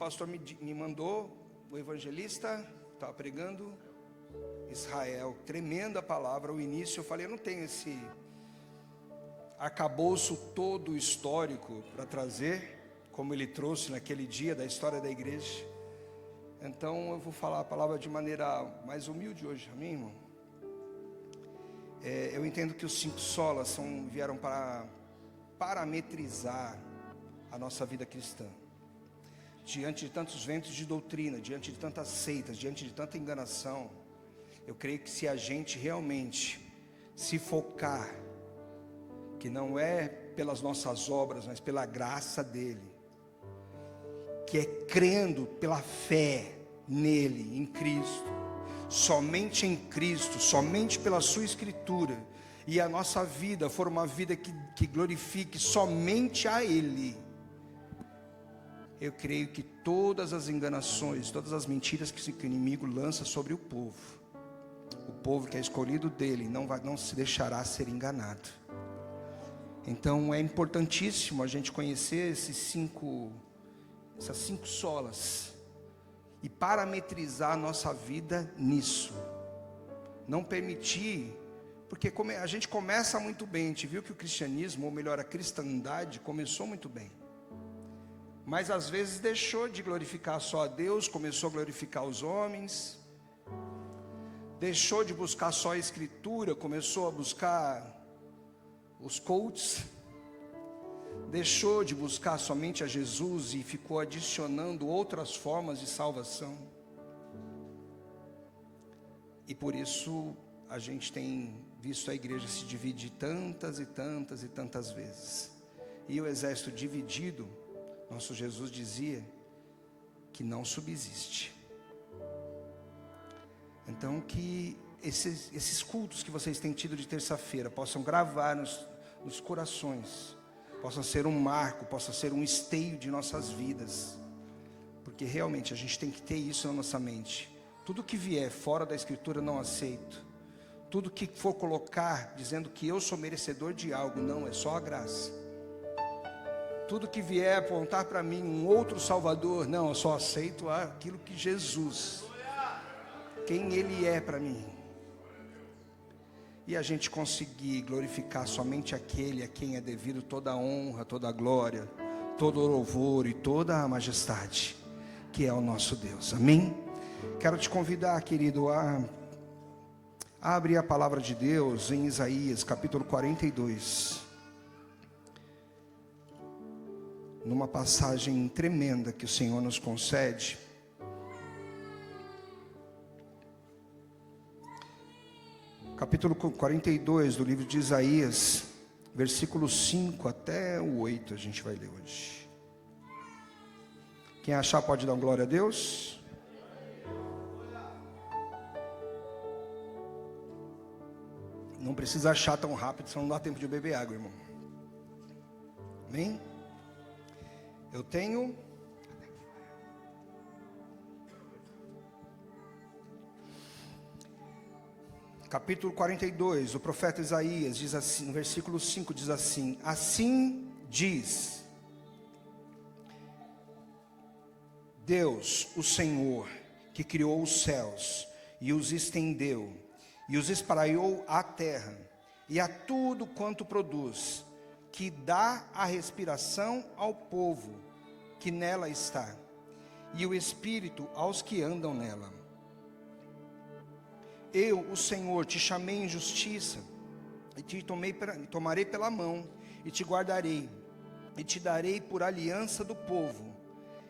pastor me mandou, o evangelista estava pregando, Israel, tremenda palavra. O início eu falei, eu não tenho esse arcabouço todo histórico para trazer, como ele trouxe naquele dia da história da igreja. Então eu vou falar a palavra de maneira mais humilde hoje, amém, irmão? Eu entendo que os 5 solas vieram para parametrizar a nossa vida cristã. Diante de tantos ventos de doutrina, diante de tantas seitas, diante de tanta enganação, eu creio que se a gente realmente se focar, que não é pelas nossas obras, mas pela graça dele, que é crendo pela fé nele, em Cristo, somente em Cristo, somente pela sua escritura, e a nossa vida for uma vida que glorifique somente a ele, eu creio que todas as enganações, todas as mentiras que o inimigo lança sobre o povo que é escolhido dele, não se deixará ser enganado. Então é importantíssimo a gente conhecer essas 5 solas e parametrizar a nossa vida nisso. Não permitir, porque a gente começa muito bem, a gente viu que o cristianismo, ou melhor, a cristandade começou muito bem, mas às vezes deixou de glorificar só a Deus, começou a glorificar os homens, deixou de buscar só a escritura, começou a buscar os coaches, deixou de buscar somente a Jesus e ficou adicionando outras formas de salvação. E por isso a gente tem visto a igreja se dividir tantas e tantas e tantas vezes. E o exército dividido, nosso Jesus dizia que não subsiste. Então que esses cultos que vocês têm tido de terça-feira possam gravar nos corações, possam ser um marco, possam ser um esteio de nossas vidas, porque realmente a gente tem que ter isso na nossa mente. Tudo que vier fora da escritura não aceito. Tudo que for colocar dizendo que eu sou merecedor de algo, não, é só a graça. Tudo que vier apontar para mim um outro salvador, não, eu só aceito aquilo que Jesus, quem ele é para mim. E a gente conseguir glorificar somente aquele a quem é devido toda a honra, toda a glória, todo o louvor e toda a majestade, que é o nosso Deus, amém? Quero te convidar, querido, a abrir a palavra de Deus em Isaías capítulo 42, numa passagem tremenda que o Senhor nos concede. Capítulo 42 do livro de Isaías, versículo 5 até o 8, a gente vai ler hoje. Quem achar pode dar glória a Deus. Não precisa achar tão rápido, senão não dá tempo de beber água, irmão. Amém? Eu tenho capítulo 42, o profeta Isaías diz assim, no versículo 5 diz assim: assim diz Deus, o Senhor, que criou os céus e os estendeu, e os espraiou à terra, e a tudo quanto produz, que dá a respiração ao povo que nela está, e o espírito aos que andam nela. Eu, o Senhor, te chamei em justiça, e te tomarei pela mão, e te guardarei, e te darei por aliança do povo,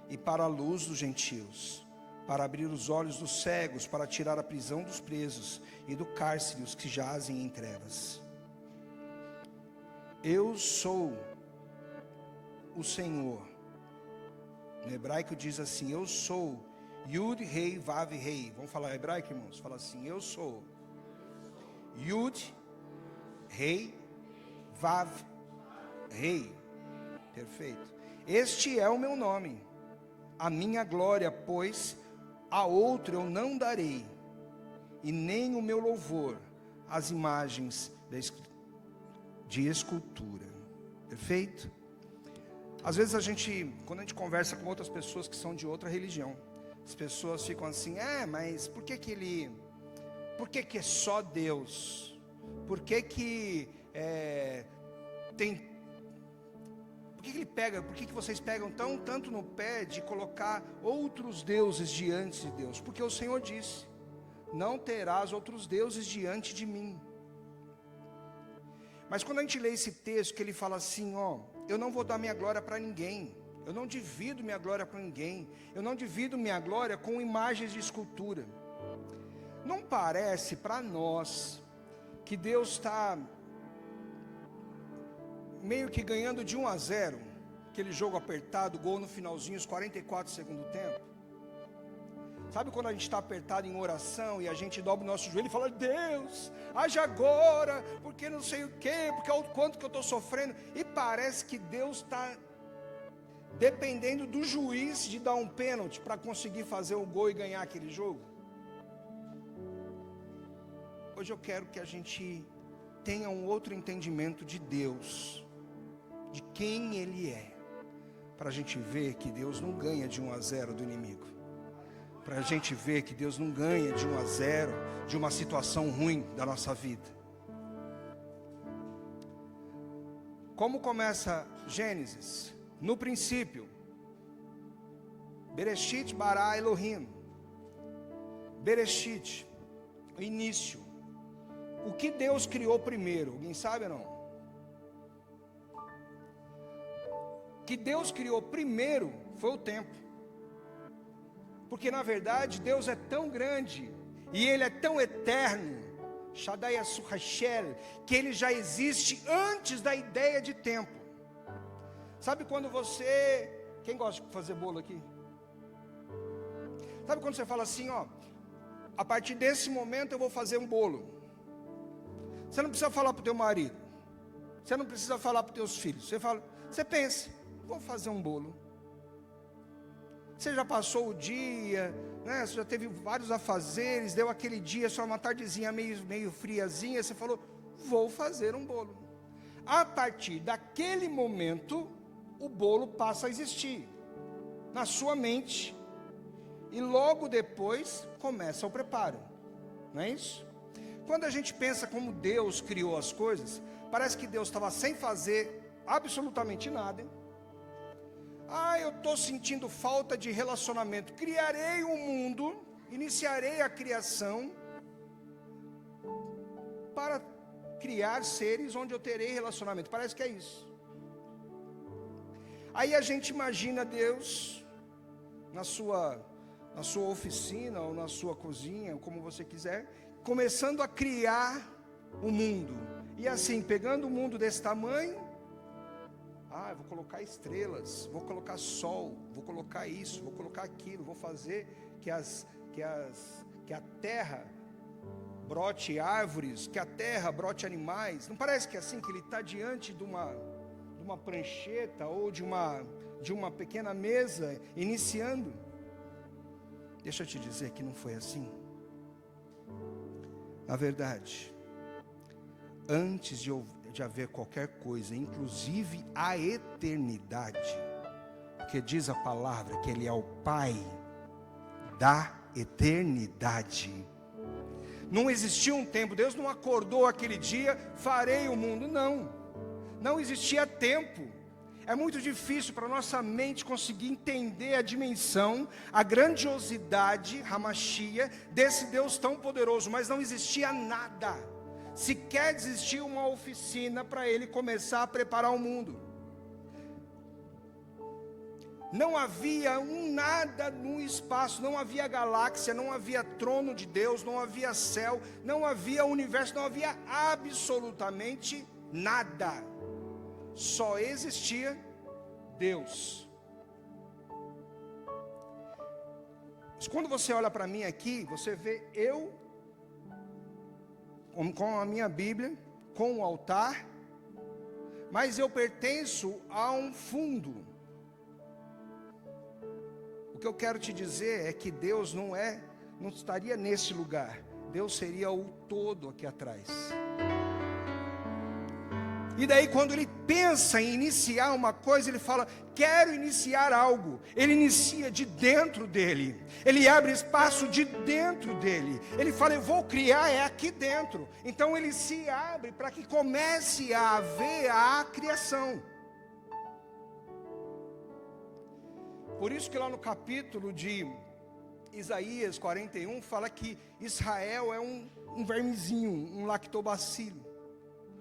e para a luz dos gentios, para abrir os olhos dos cegos, para tirar a prisão dos presos, e do cárcere os que jazem em trevas. Eu sou o Senhor. No hebraico diz assim: eu sou Yud, Rei, Vav, Rei. Vamos falar hebraico, irmãos? Fala assim: eu sou Yud, Rei, Vav, Rei. Perfeito. Este é o meu nome, a minha glória, pois a outro eu não darei, e nem o meu louvor às imagens de escultura. Perfeito? Às vezes quando a gente conversa com outras pessoas que são de outra religião, as pessoas ficam assim, mas por que que é só Deus? Por que que por que vocês pegam tanto no pé de colocar outros deuses diante de Deus? Porque o Senhor disse, não terás outros deuses diante de mim. Mas quando a gente lê esse texto que ele fala assim, eu não vou dar minha glória para ninguém, eu não divido minha glória com ninguém, eu não divido minha glória com imagens de escultura. Não parece para nós que Deus está meio que ganhando de 1-0, aquele jogo apertado, gol no finalzinho, os 44 do segundo tempo? Sabe quando a gente está apertado em oração e a gente dobra o nosso joelho e fala, Deus, age agora, porque não sei o quê, porque olha o quanto que eu estou sofrendo, e parece que Deus está dependendo do juiz de dar um pênalti para conseguir fazer o gol e ganhar aquele jogo. Hoje eu quero que a gente tenha um outro entendimento de Deus, de quem Ele é, para a gente ver que Deus não ganha de 1-0 do inimigo, para a gente ver que Deus não ganha de 1-0 de uma situação ruim da nossa vida. Como começa Gênesis? No princípio, Bereshit bara Elohim. Bereshit, o início. O que Deus criou primeiro? Alguém sabe ou não? O que Deus criou primeiro foi o tempo. Porque na verdade Deus é tão grande e Ele é tão eterno, Shaddai Asuhashel, que Ele já existe antes da ideia de tempo. Sabe quando quem gosta de fazer bolo aqui? Sabe quando você fala assim, a partir desse momento eu vou fazer um bolo. Você não precisa falar para o teu marido, você não precisa falar para os teus filhos, você pensa, vou fazer um bolo. Você já passou o dia, né? Você já teve vários afazeres, deu aquele dia, só uma tardezinha meio friazinha, você falou, vou fazer um bolo. A partir daquele momento, o bolo passa a existir na sua mente, e logo depois começa o preparo, não é isso? Quando a gente pensa como Deus criou as coisas, parece que Deus estava sem fazer absolutamente nada. Eu estou sentindo falta de relacionamento, criarei um mundo, iniciarei a criação para criar seres onde eu terei relacionamento. Parece que é isso. Aí a gente imagina Deus na sua oficina ou na sua cozinha, ou como você quiser, começando a criar o mundo. E assim, pegando um mundo desse tamanho, eu vou colocar estrelas, vou colocar sol, vou colocar isso, vou colocar aquilo, vou fazer que a terra brote árvores, que a terra brote animais. Não parece que é assim que ele está diante de uma prancheta ou de uma pequena mesa iniciando? Deixa eu te dizer que não foi assim. Na verdade, antes de haver qualquer coisa, inclusive a eternidade, porque diz a palavra que Ele é o Pai da eternidade. Não existia um tempo, Deus não acordou aquele dia, farei o mundo, não existia tempo. É muito difícil para nossa mente conseguir entender a dimensão, a grandiosidade, Hamashia, desse Deus tão poderoso, mas não existia nada. Sequer existia uma oficina para Ele começar a preparar o mundo. Não havia nada no espaço, não havia galáxia, não havia trono de Deus, não havia céu, não havia universo, não havia absolutamente nada. Só existia Deus. Mas quando você olha para mim aqui, você vê eu com a minha Bíblia, com o altar, mas eu pertenço a um fundo. O que eu quero te dizer é que Deus não estaria nesse lugar. Deus seria o todo aqui atrás. E daí quando ele pensa em iniciar uma coisa, ele fala, quero iniciar algo. Ele inicia de dentro dele. Ele abre espaço de dentro dele. Ele fala, eu vou criar aqui dentro. Então ele se abre para que comece a haver a criação. Por isso que lá no capítulo de Isaías 41, fala que Israel é um vermezinho, um lactobacilo.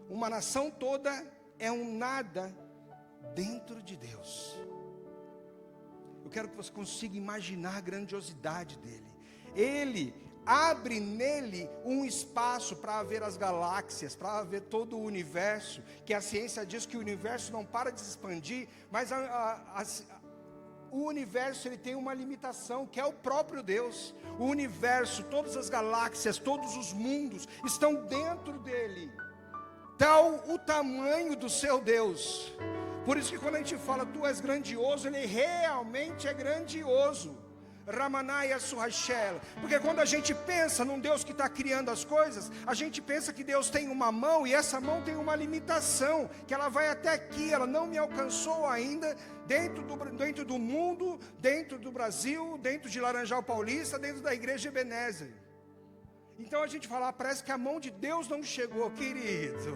Uma nação toda é um nada dentro de Deus. Eu quero que você consiga imaginar a grandiosidade dele. Ele abre nele um espaço para haver as galáxias, para haver todo o universo, que a ciência diz que o universo não para de se expandir, mas o universo ele tem uma limitação, que é o próprio Deus. O universo, todas as galáxias, todos os mundos estão dentro dele. Tal o tamanho do seu Deus. Por isso que quando a gente fala, tu és grandioso, ele realmente é grandioso. Ramanaya Surashela. Porque quando a gente pensa num Deus que está criando as coisas, a gente pensa que Deus tem uma mão, e essa mão tem uma limitação, que ela vai até aqui, ela não me alcançou ainda, dentro do mundo, dentro do Brasil, dentro de Laranjal Paulista, dentro da igreja Ebenezer. Então a gente fala, parece que a mão de Deus não chegou, querido.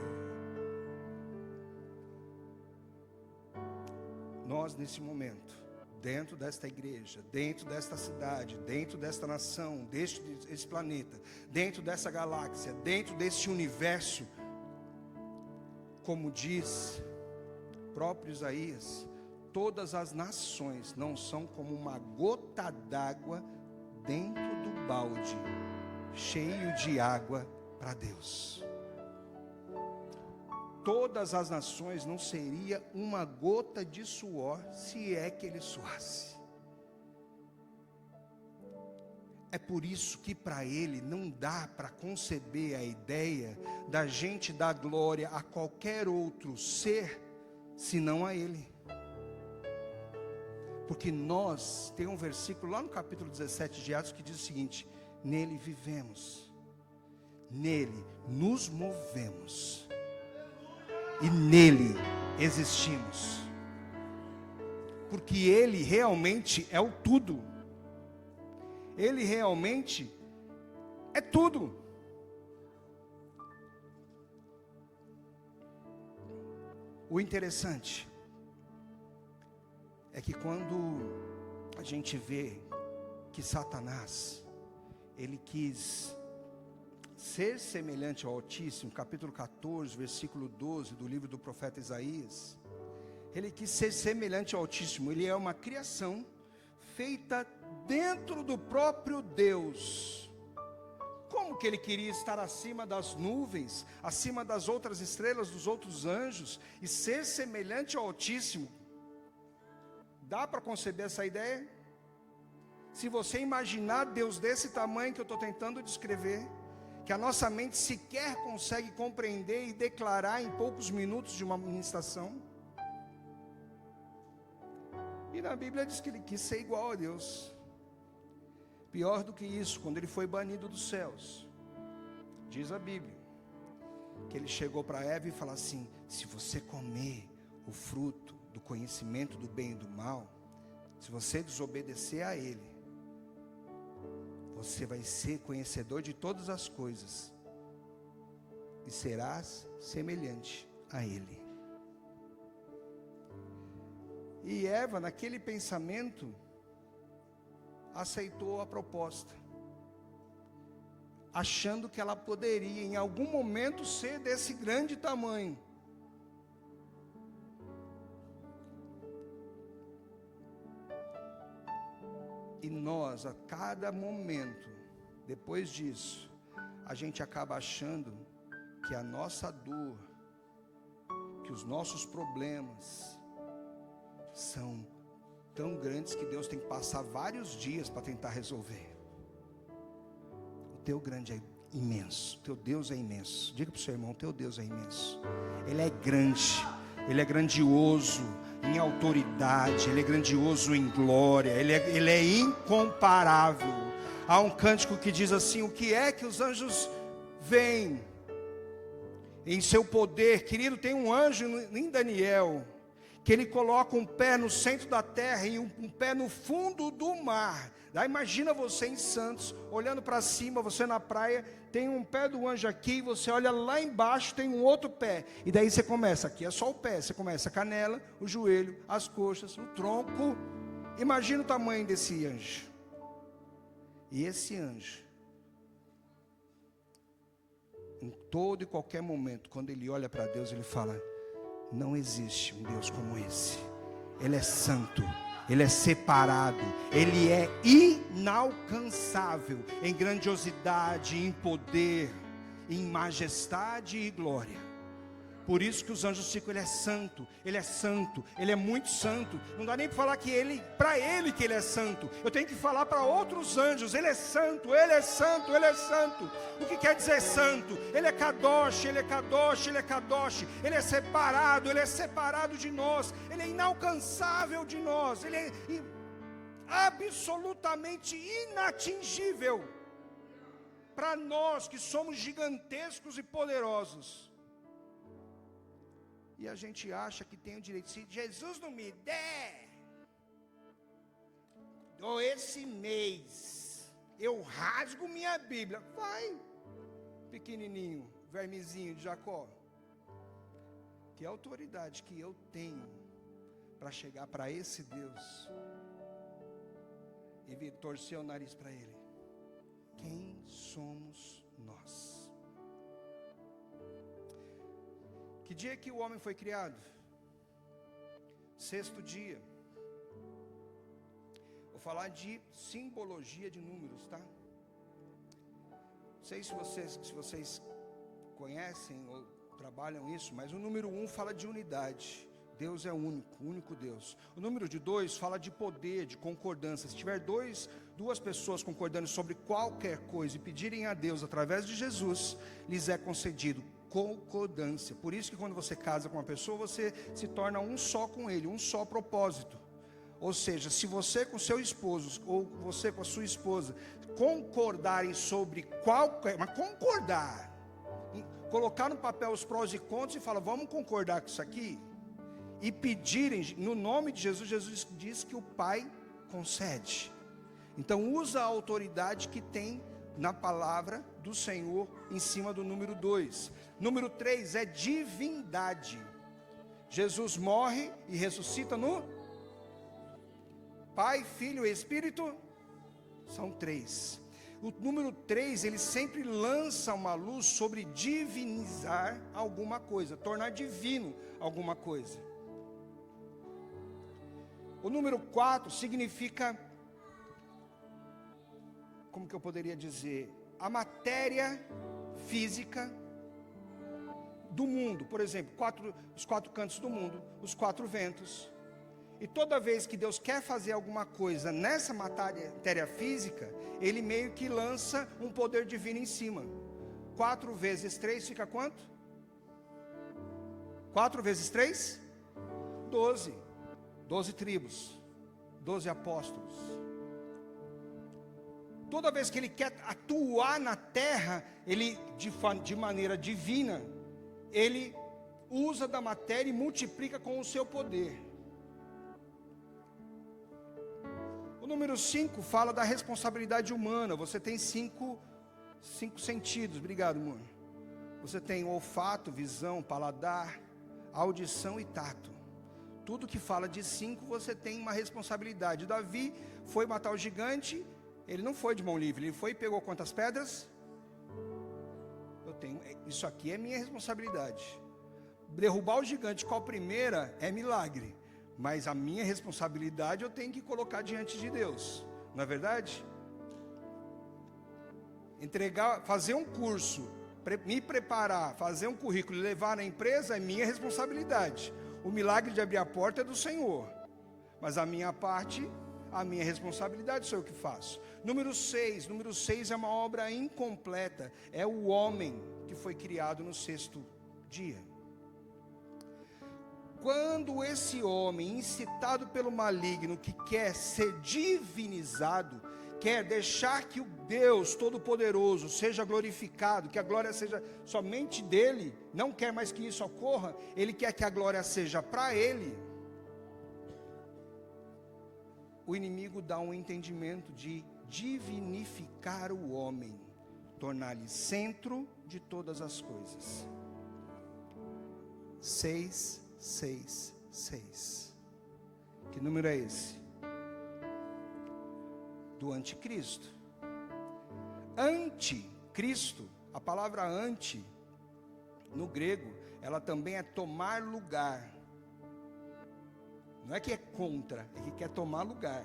Nós nesse momento, dentro desta igreja, dentro desta cidade, dentro desta nação, desse planeta, dentro dessa galáxia, dentro desse universo, como diz o próprio Isaías, todas as nações não são como uma gota d'água dentro do balde cheio de água para Deus. Todas as nações não seria uma gota de suor, se é que ele suasse. É por isso que para ele não dá para conceber a ideia da gente dar glória a qualquer outro ser, senão a ele. Porque tem um versículo lá no capítulo 17 de Atos que diz o seguinte: nele vivemos, nele nos movemos e nele existimos. Porque ele realmente é o tudo. Ele realmente é tudo. O interessante é que quando a gente vê que Satanás, ele quis ser semelhante ao Altíssimo, capítulo 14, versículo 12 do livro do profeta Isaías, ele quis ser semelhante ao Altíssimo. Ele é uma criação feita dentro do próprio Deus. Como que ele queria estar acima das nuvens, acima das outras estrelas, dos outros anjos, e ser semelhante ao Altíssimo? Dá para conceber essa ideia? Se você imaginar Deus desse tamanho que eu estou tentando descrever, que a nossa mente sequer consegue compreender e declarar em poucos minutos de uma ministração. E na Bíblia diz que ele quis ser igual a Deus. Pior do que isso, quando ele foi banido dos céus, diz a Bíblia, que ele chegou para Eva e falou assim: se você comer o fruto do conhecimento do bem e do mal, se você desobedecer a ele, você vai ser conhecedor de todas as coisas e serás semelhante a ele. E Eva, naquele pensamento, aceitou a proposta, achando que ela poderia em algum momento ser desse grande tamanho. E nós, a cada momento, depois disso, a gente acaba achando que a nossa dor, que os nossos problemas são tão grandes que Deus tem que passar vários dias para tentar resolver. O teu grande é imenso, o teu Deus é imenso. Diga para o seu irmão: o teu Deus é imenso. Ele é grande, ele é grandioso em autoridade, ele é grandioso em glória, ele é incomparável. Há um cântico que diz assim: o que é que os anjos veem em seu poder. Querido, tem um anjo em Daniel, que ele coloca um pé no centro da terra e um pé no fundo do mar. Daí imagina você em Santos, olhando para cima, você na praia, tem um pé do anjo aqui, você olha lá embaixo, tem um outro pé. E daí você começa, aqui é só o pé, você começa a canela, o joelho, as coxas, o tronco. Imagina o tamanho desse anjo. E esse anjo, em todo e qualquer momento, quando ele olha para Deus, ele fala: não existe um Deus como esse. Ele é santo, ele é separado, ele é inalcançável em grandiosidade, em poder, em majestade e glória. Por isso que os anjos ficam: ele é santo, ele é santo, ele é muito santo. Não dá nem para falar que para ele que ele é santo. Eu tenho que falar para outros anjos: ele é santo, ele é santo, ele é santo. O que quer dizer santo? Ele é kadosh, ele é kadosh, ele é kadosh. Ele é separado de nós. Ele é inalcançável de nós. Ele é absolutamente inatingível para nós que somos gigantescos e poderosos. E a gente acha que tem o direito. Se Jesus não me der, esse mês, eu rasgo minha Bíblia. Vai, pequenininho, vermezinho de Jacó. Que autoridade que eu tenho para chegar para esse Deus e vir torcer o nariz para Ele? Quem somos nós? Que dia que o homem foi criado? Sexto dia. Vou falar de simbologia de números, tá? Não sei se vocês conhecem ou trabalham isso, mas o número 1 fala de unidade. Deus é único, único Deus. O número de 2 fala de poder, de concordância. Se tiver duas pessoas concordando sobre qualquer coisa e pedirem a Deus através de Jesus, lhes é concedido. Concordância. Por isso que quando você casa com uma pessoa, você se torna um só com ele, um só propósito. Ou seja, se você com seu esposo ou você com a sua esposa concordarem sobre qualquer, mas concordar, colocar no papel os prós e contras e falar: vamos concordar com isso aqui, e pedirem no nome de Jesus, Jesus diz que o Pai concede. Então usa a autoridade que tem na palavra do Senhor em cima do número 2. Número 3 é divindade. Jesus morre e ressuscita no Pai, Filho e Espírito. São 3. O número 3, ele sempre lança uma luz sobre divinizar alguma coisa, tornar divino alguma coisa. O número 4 significa, como que eu poderia dizer, a matéria física do mundo. Por exemplo, os 4 cantos do mundo, os 4 ventos. E toda vez que Deus quer fazer alguma coisa nessa matéria física, Ele meio que lança um poder divino em cima. 4 vezes 3 fica quanto? 4 vezes 3? 12. 12 tribos, 12 apóstolos. Toda vez que Ele quer atuar na terra, Ele, de maneira divina, Ele usa da matéria e multiplica com o seu poder. O número 5 fala da responsabilidade humana. Você tem 5 sentidos. Obrigado, mano. Você tem olfato, visão, paladar, audição e tato. Tudo que fala de 5, você tem uma responsabilidade. Davi foi matar o gigante. Ele não foi de mão livre, ele foi e pegou quantas pedras? Isso aqui é minha responsabilidade. Derrubar o gigante com a primeira é milagre, mas a minha responsabilidade eu tenho que colocar diante de Deus, não é verdade? Fazer um curso, me preparar, fazer um currículo e levar na empresa é minha responsabilidade. O milagre de abrir a porta é do Senhor, mas a minha parte, a minha responsabilidade sou eu que faço. Número 6 é uma obra incompleta. É o homem que foi criado no 6º dia. Quando esse homem, incitado pelo maligno, que quer ser divinizado, quer deixar que o Deus Todo-Poderoso seja glorificado, que a glória seja somente dele, não quer mais que isso ocorra, ele quer que a glória seja para ele, o inimigo dá um entendimento de divinificar o homem, tornar-lhe centro de todas as coisas. 666. Que número é esse? Do anticristo. Anticristo, a palavra anti, no grego, ela também é tomar lugar. Não é que é contra, é que quer tomar lugar.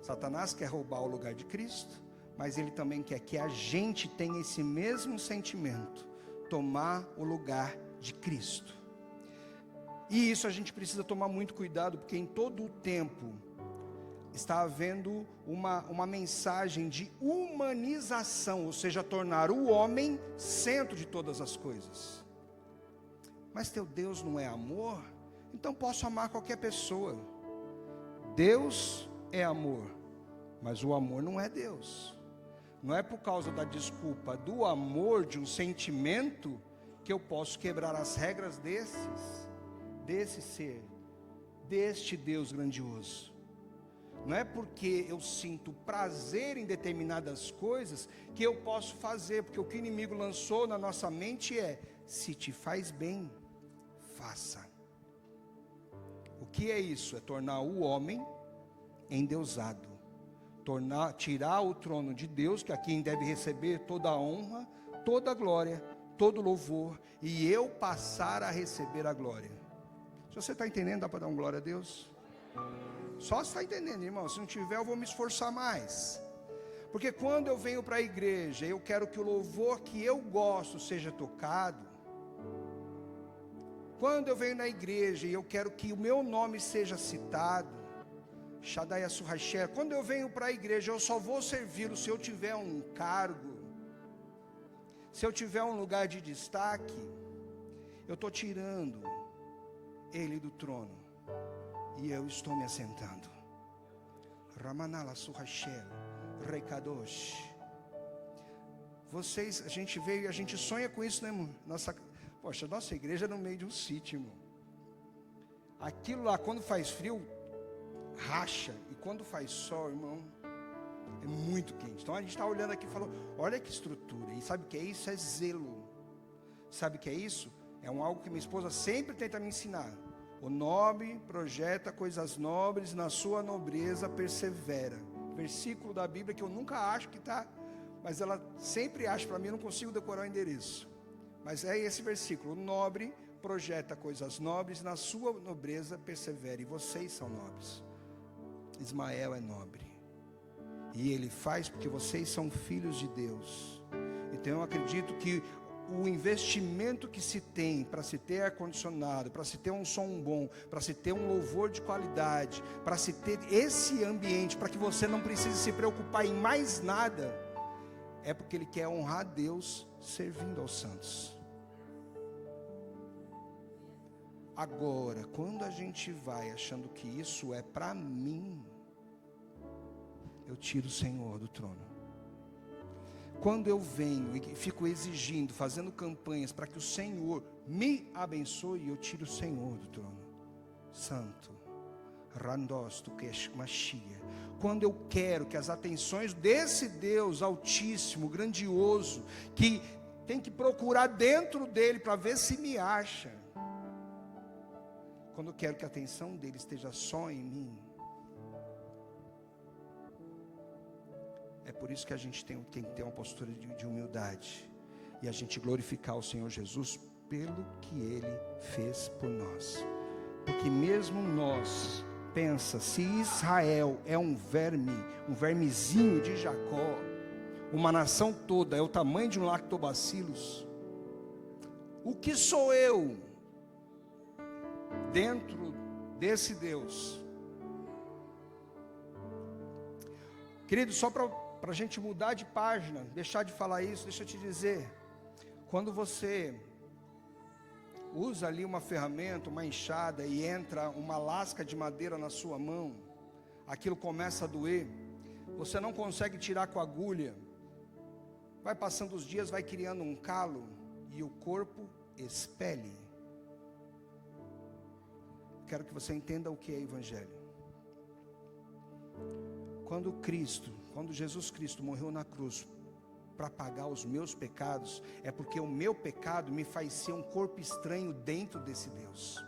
Satanás quer roubar o lugar de Cristo, mas ele também quer que a gente tenha esse mesmo sentimento, tomar o lugar de Cristo. E isso a gente precisa tomar muito cuidado, porque em todo o tempo está havendo uma mensagem de humanização, ou seja, tornar o homem centro de todas as coisas. Mas teu Deus não é amor? Então posso amar qualquer pessoa. Deus é amor, mas o amor não é Deus. Não é por causa da desculpa do amor, de um sentimento, que eu posso quebrar as regras desse ser, deste Deus grandioso. Não é porque eu sinto prazer em determinadas coisas que eu posso fazer, porque o que o inimigo lançou na nossa mente é: se te faz bem, faça. O que é isso? É tornar o homem endeusado, tirar o trono de Deus, que é quem deve receber toda a honra, toda a glória, todo o louvor, e eu passar a receber a glória. Se você está entendendo, dá para dar um glória a Deus? Só se está entendendo, irmão. Se não tiver, eu vou me esforçar mais. Porque quando eu venho para a igreja, eu quero que o louvor que eu gosto seja tocado. Quando eu venho na igreja e eu quero que o meu nome seja citado, Shaddai Surrasher, quando eu venho para a igreja, eu só vou servi-lo se eu tiver um cargo, se eu tiver um lugar de destaque. Eu estou tirando ele do trono e eu estou me assentando. Ramanala Surrasher, Reikadosh. Vocês, a gente veio e a gente sonha com isso, né, irmão? Nossa igreja é no meio de um sítio, irmão. Aquilo lá, quando faz frio, racha. E quando faz sol, irmão, é muito quente. Então a gente está olhando aqui e falou: olha que estrutura. E sabe o que é isso? É zelo. Sabe o que é isso? É algo que minha esposa sempre tenta me ensinar. O nobre projeta coisas nobres, na sua nobreza persevera. Versículo da Bíblia que eu nunca acho que está, mas ela sempre acha para mim, eu não consigo decorar o endereço. Mas é esse versículo: o nobre projeta coisas nobres, na sua nobreza persevera. E vocês são nobres. Ismael é nobre, e ele faz porque vocês são filhos de Deus. Então eu acredito que o investimento que se tem para se ter ar-condicionado, para se ter um som bom, para se ter um louvor de qualidade, para se ter esse ambiente, para que você não precise se preocupar em mais nada, é porque ele quer honrar Deus servindo aos santos. Agora, quando a gente vai achando que isso é para mim, eu tiro o Senhor do trono. Quando eu venho e fico exigindo, fazendo campanhas para que o Senhor me abençoe, eu tiro o Senhor do trono. Santo, Randosto Machia. Quando eu quero que as atenções desse Deus altíssimo, grandioso, que tem que procurar dentro dele para ver se me acha, quando eu quero que a atenção dele esteja só em mim, é por isso que a gente tem que ter uma postura de humildade, e a gente glorificar o Senhor Jesus pelo que Ele fez por nós. Porque mesmo nós, pensa, se Israel é um vermezinho de Jacó, uma nação toda é o tamanho de um lactobacilos, o que sou eu dentro desse Deus? Querido, só para a gente mudar de página, deixar de falar isso, deixa eu te dizer, quando você usa ali uma ferramenta, uma enxada, e entra uma lasca de madeira na sua mão, aquilo começa a doer. você não consegue tirar com a agulha. Vai passando os dias, vai criando um calo e o corpo expele. Quero que você entenda o que é evangelho. Quando Jesus Cristo morreu na cruz para pagar os meus pecados, é porque o meu pecado me faz ser um corpo estranho dentro desse Deus.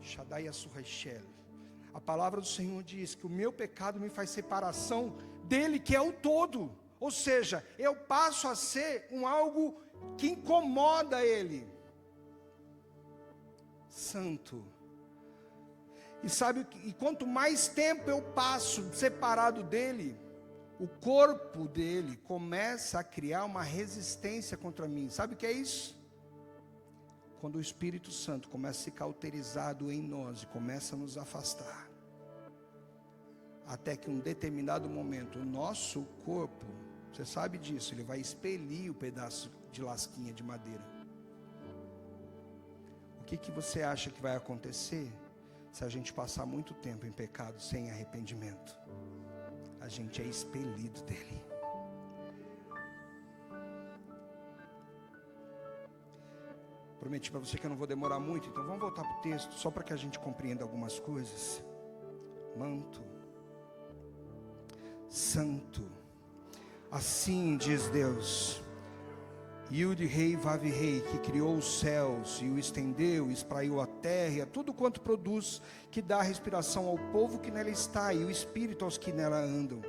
Shaddai Assurrechel. A palavra do Senhor diz que o meu pecado me faz separação dele, que é o todo. Ou seja, eu passo a ser algo que incomoda ele. Santo. E quanto mais tempo eu passo separado dele, o corpo dele começa a criar uma resistência contra mim. Sabe o que é isso? Quando o Espírito Santo começa a ser cauterizado em nós e começa a nos afastar, até que em um determinado momento o nosso corpo, você sabe disso, ele vai expelir o pedaço de lasquinha de madeira. O que você acha que vai acontecer se a gente passar muito tempo em pecado sem arrependimento? A gente é expelido dele. Prometi para você que eu não vou demorar muito, então vamos voltar para o texto, só para que a gente compreenda algumas coisas. Manto, santo, assim diz Deus, Yud Rei Vav Rei, que criou os céus e o estendeu, espraiou a terra e a tudo quanto produz, que dá respiração ao povo que nela está e o espírito aos que nela andam.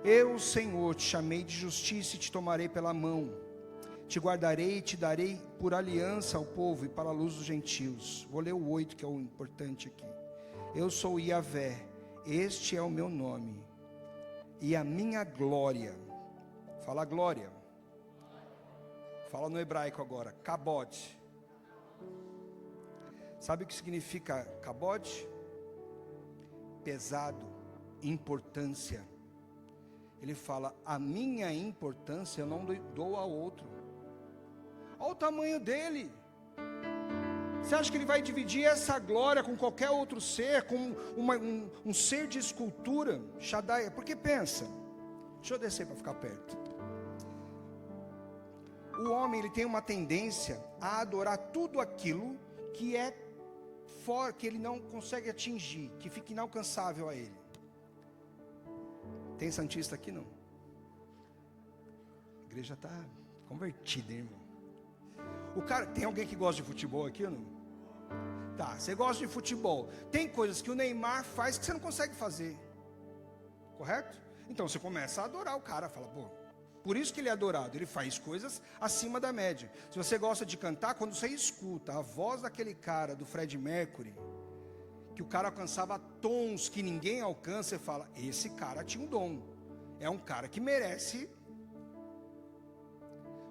Eu, Senhor, te chamei de justiça e te tomarei pela mão. Te guardarei e te darei por aliança ao povo e para a luz dos gentios. Vou ler o 8, que é o importante aqui. Eu sou Yahvé, este é o meu nome, e a minha glória. Fala glória. Fala no hebraico agora, kabod. Sabe o que significa kabod? Pesado, importância. Ele fala, a minha importância eu não dou a outro. Olha o tamanho dele. Você acha que ele vai dividir essa glória com qualquer outro ser, com um ser de escultura? Shaddai, porque pensa, deixa eu descer para ficar perto. O homem, ele tem uma tendência a adorar tudo aquilo que é fora, que ele não consegue atingir, que fica inalcançável a ele. Tem santista aqui não? A igreja está convertida, hein, irmão. O cara, tem alguém que gosta de futebol aqui ou não? Tá, você gosta de futebol. Tem coisas que o Neymar faz que você não consegue fazer. Correto? Então você começa a adorar o cara, fala, pô, por isso que ele é adorado, ele faz coisas acima da média. Se você gosta de cantar, quando você escuta a voz daquele cara, do Fred Mercury, que o cara alcançava tons que ninguém alcança, você fala, esse cara tinha um dom. É um cara que merece.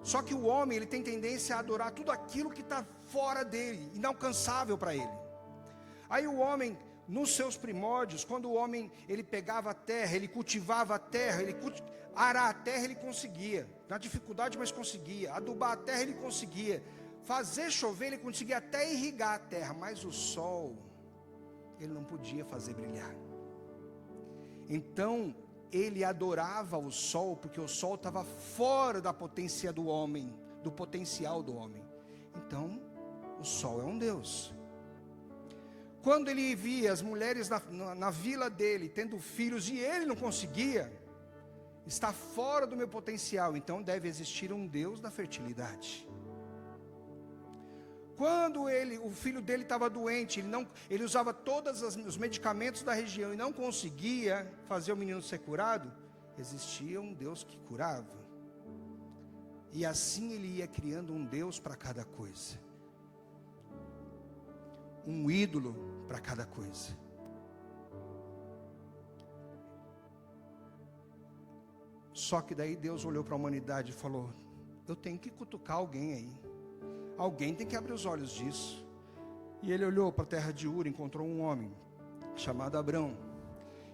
Só que o homem, ele tem tendência a adorar tudo aquilo que está fora dele, inalcançável para ele. Aí o homem, nos seus primórdios, quando o homem, ele pegava a terra, ele cultivava a terra, arar a terra ele conseguia, na dificuldade, mas conseguia, adubar a terra ele conseguia, fazer chover ele conseguia até irrigar a terra, mas o sol, ele não podia fazer brilhar. Então, ele adorava o sol, porque o sol estava fora da potência do homem, do potencial do homem. Então, o sol é um Deus. Quando ele via as mulheres na vila dele, tendo filhos, e ele não conseguia, está fora do meu potencial, então deve existir um Deus da fertilidade. Quando o filho dele estava doente, ele usava todos os medicamentos da região e não conseguia fazer o menino ser curado, existia um Deus que curava. E assim ele ia criando um Deus para cada coisa, um ídolo para cada coisa. Só que daí Deus olhou para a humanidade e falou, eu tenho que cutucar alguém aí. Alguém tem que abrir os olhos disso. E ele olhou para a terra de Ur, encontrou um homem chamado Abrão,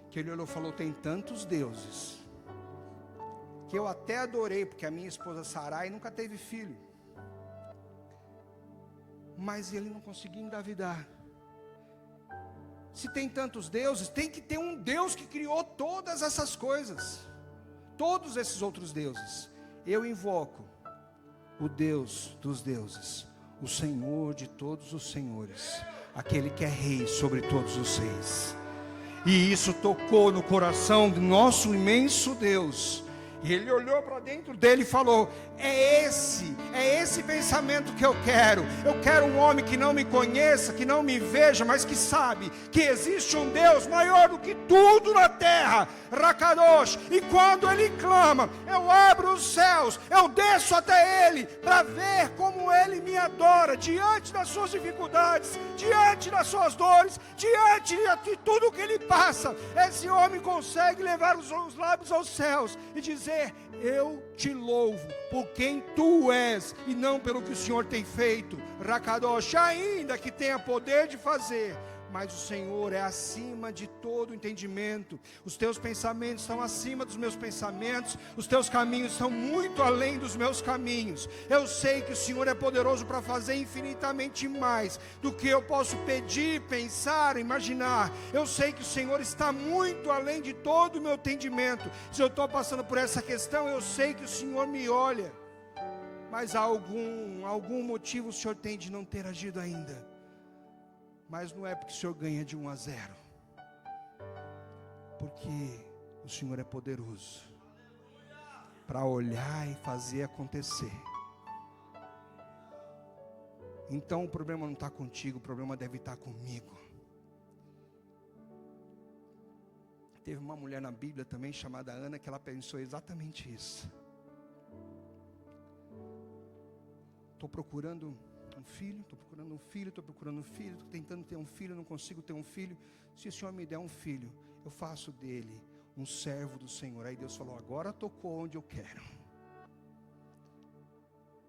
que ele olhou e falou, tem tantos deuses, que eu até adorei, porque a minha esposa Sarai nunca teve filho, mas ele não conseguia engravidar. Se tem tantos deuses, tem que ter um Deus que criou todas essas coisas, todos esses outros deuses. Eu invoco o Deus dos deuses, o Senhor de todos os senhores, aquele que é rei sobre todos os reis. E isso tocou no coração do nosso imenso Deus. E ele olhou para dentro dele e falou: é esse pensamento que eu quero. Eu quero um homem que não me conheça, que não me veja, mas que sabe que existe um Deus maior do que tudo na terra, Rakadosh. E quando ele clama, eu abro os céus, eu desço até ele, para ver como ele me adora, diante das suas dificuldades, diante das suas dores, diante de tudo que ele passa. Esse homem consegue levar os lábios aos céus e dizer: eu te louvo por quem tu és e não pelo que o Senhor tem feito, Rakadosh, ainda que tenha poder de fazer. Mas o Senhor é acima de todo entendimento. Os teus pensamentos estão acima dos meus pensamentos. Os teus caminhos estão muito além dos meus caminhos. Eu sei que o Senhor é poderoso para fazer infinitamente mais do que eu posso pedir, pensar, imaginar. Eu sei que o Senhor está muito além de todo o meu entendimento. Se eu estou passando por essa questão, eu sei que o Senhor me olha. Mas há algum motivo o Senhor tem de não ter agido ainda. Mas não é porque o Senhor ganha de 1-0, porque o Senhor é poderoso para olhar e fazer acontecer. Então o problema não está contigo, o problema deve estar comigo. Teve uma mulher na Bíblia também chamada Ana, que ela pensou exatamente isso. Estou procurando um filho, estou procurando um filho, estou tentando ter um filho, não consigo ter um filho. Se o Senhor me der um filho, eu faço dele um servo do Senhor. Aí Deus falou: agora tocou onde eu quero.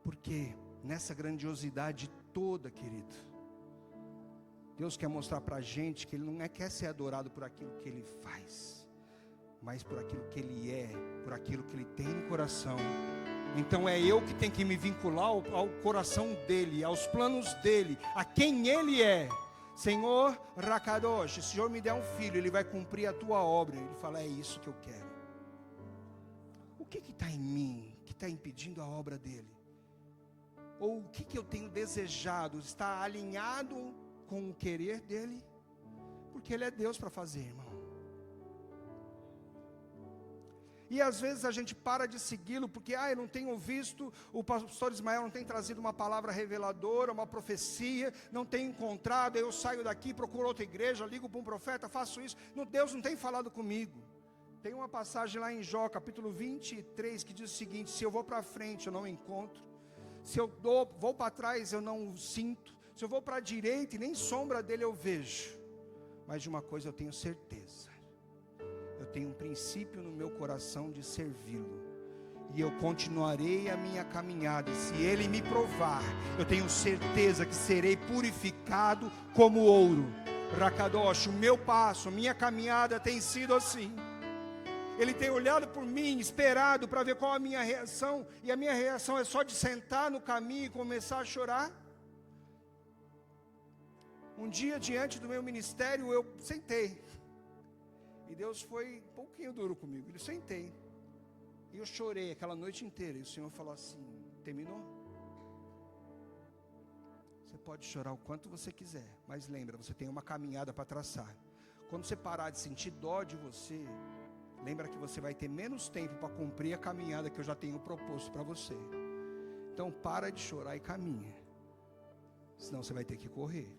Porque nessa grandiosidade toda, querido, Deus quer mostrar para a gente que Ele não quer ser adorado por aquilo que Ele faz, mas por aquilo que Ele é, por aquilo que Ele tem no coração. Então é eu que tenho que me vincular ao coração dEle, aos planos dEle, a quem Ele é. Senhor, Rakadosh, se o Senhor me der um filho, Ele vai cumprir a tua obra. Ele fala: é isso que eu quero. O que está em mim, que está impedindo a obra dEle? Ou o que eu tenho desejado, está alinhado com o querer dEle? Porque Ele é Deus para fazer, irmão. E às vezes a gente para de segui-lo, porque eu não tenho visto, o pastor Ismael não tem trazido uma palavra reveladora, uma profecia, não tem encontrado, eu saio daqui, procuro outra igreja, ligo para um profeta, faço isso. Deus não tem falado comigo. Tem uma passagem lá em Jó, capítulo 23, que diz o seguinte: se eu vou para frente, eu não encontro. Se eu vou para trás, eu não o sinto. Se eu vou para a direita, e nem sombra dele eu vejo. Mas de uma coisa eu tenho certeza: eu tenho um princípio no meu coração de servi-lo, e eu continuarei a minha caminhada. Se Ele me provar, eu tenho certeza que serei purificado como ouro. Rakadosh, o meu passo, a minha caminhada tem sido assim. Ele tem olhado por mim, esperado para ver qual a minha reação, e a minha reação é só de sentar no caminho e começar a chorar. Um dia, diante do meu ministério, eu sentei, e Deus foi um pouquinho duro comigo. Eu sentei, e eu chorei aquela noite inteira, e o Senhor falou assim: terminou? Você pode chorar o quanto você quiser, mas lembra, você tem uma caminhada para traçar. Quando você parar de sentir dó de você, lembra que você vai ter menos tempo para cumprir a caminhada que eu já tenho proposto para você. Então para de chorar e caminha, senão você vai ter que correr.